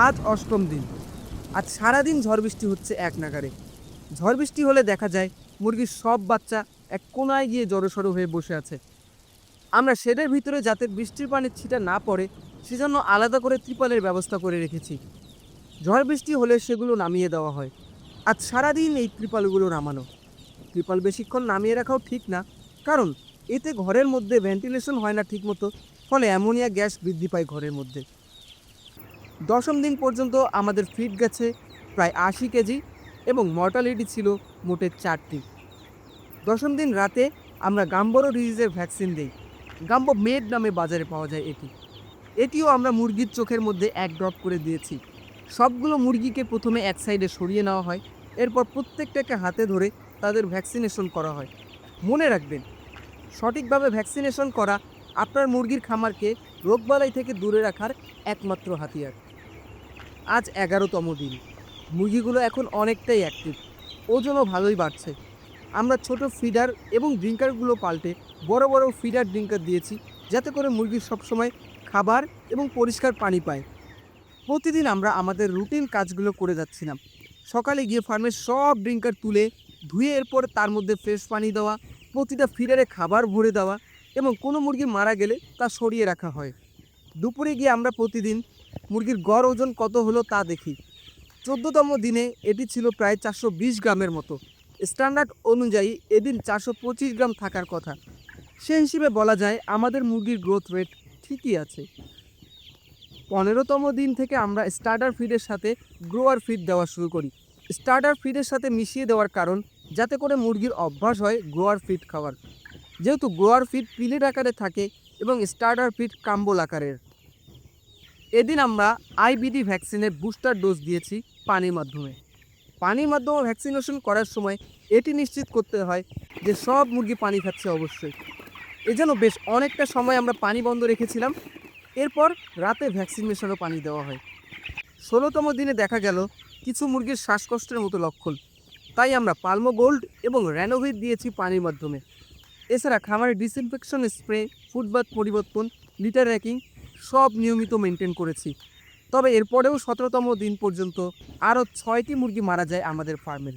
আজ অষ্টম দিন। আজ সারাদিন ঝড় বৃষ্টি হচ্ছে এক নাগাড়ে। ঝড় বৃষ্টি হলে দেখা যায় মুরগির সব বাচ্চা এক কোনায় গিয়ে জড়সড় হয়ে বসে আছে। আমরা শেডের ভিতরে যাতে বৃষ্টির পানির ছিটা না পড়ে সেজন্য আলাদা করে ত্রিপলের ব্যবস্থা করে রেখেছি। ঝড় বৃষ্টি হলে সেগুলো নামিয়ে দেওয়া হয়। আজ সারাদিন এই ত্রিপলগুলো নামানো। ত্রিপল বেশিক্ষণ নামিয়ে রাখাও ঠিক না, কারণ এতে ঘরের মধ্যে ভেন্টিলেশন হয় না ঠিকমতো, ফলে অ্যামোনিয়া গ্যাস বৃদ্ধি পায় ঘরের মধ্যে। দশম দিন পর্যন্ত আমাদের ফিড গেছে প্রায় ৮০ কেজি এবং মর্টালিটি ছিল মোটে ৪টি। দশম দিন রাতে আমরা গাম্বরো ডিজিজের ভ্যাকসিন দিই। গাম্বো মেড নামে বাজারে পাওয়া যায় এটিও আমরা মুরগির চোখের মধ্যে ১ ড্রপ করে দিয়েছি। সবগুলো মুরগিকে প্রথমে এক সাইডে সরিয়ে নেওয়া হয়, এরপর প্রত্যেকটাকে হাতে ধরে তাদের ভ্যাকসিনেশন করা হয়। মনে রাখবেন, সঠিকভাবে ভ্যাকসিনেশন করা আপনার মুরগির খামারকে রোগবালাই থেকে দূরে রাখার একমাত্র হাতিয়ার। আজ ১১তম দিন। মুরগিগুলো এখন অনেকটাই অ্যাক্টিভ, ওজনও ভালোই বাড়ছে। আমরা ছোট ফিডার এবং ড্রিঙ্কারগুলো পাল্টে বড় বড় ফিডার ড্রিঙ্কার দিয়েছি, যাতে করে মুরগি সবসময় খাবার এবং পরিষ্কার পানি পায়। প্রতিদিন আমরা আমাদের রুটিন কাজগুলো করে যাচ্ছিলাম। সকালে গিয়ে ফার্মের সব ড্রিঙ্কার তুলে ধুয়ে এরপর তার মধ্যে ফ্রেশ পানি দেওয়া, প্রতিটা ফিডারে খাবার ভরে দেওয়া এবং কোনো মুরগি মারা গেলে তা সরিয়ে রাখা হয়। দুপুরে গিয়ে আমরা প্রতিদিন মুরগির গড় ওজন কত হলো তা দেখি। ১৪তম দিনে এটি ছিল প্রায় ৪২০ গ্রামের মতো। স্ট্যান্ডার্ড অনুযায়ী এদিন ৪২৫ গ্রাম থাকার কথা। সে হিসেবে বলা যায় আমাদের মুরগির গ্রোথ রেট ঠিকই আছে। ১৫তম দিন থেকে আমরা স্টার্টার ফিডের সাথে গ্রোয়ার ফিড দেওয়া শুরু করি। স্টার্টার ফিডের সাথে মিশিয়ে দেওয়ার কারণ যাতে করে মুরগির অভ্যাস হয় গ্রোয়ার ফিড খাওয়ার, যেহেতু গ্রোয়ার ফিড পিলেট আকারে থাকে এবং স্টার্টার ফিড কাম্বল আকারের। এদিন আমরা আইবিডি ভ্যাকসিনের বুস্টার ডোজ দিয়েছি পানির মাধ্যমে। পানির মাধ্যমে ভ্যাকসিনেশন করার সময় এটি নিশ্চিত করতে হয় যে সব মুরগি পানি খাচ্ছে অবশ্যই। এজন্য বেশ অনেকটা সময় আমরা পানি বন্ধ রেখেছিলাম। এরপর রাতে ভ্যাকসিনেশনও পানি দেওয়া হয়। ১৬তম দিনে দেখা গেল কিছু মুরগির শ্বাসকষ্টের মতো লক্ষণ, তাই আমরা পালমো গোল্ড এবং র্যানোভিট দিয়েছি পানির মাধ্যমে। এছাড়া খামারে ডিসইনফেকশন স্প্রে, ফুডবাথ পরিবর্তন, লিটার র্যাকিং সব নিয়মিত মেনটেন করেছি। তবে এরপরেও ১৭তম দিন পর্যন্ত আরও ৬টি মুরগি মারা যায় আমাদের ফার্মের।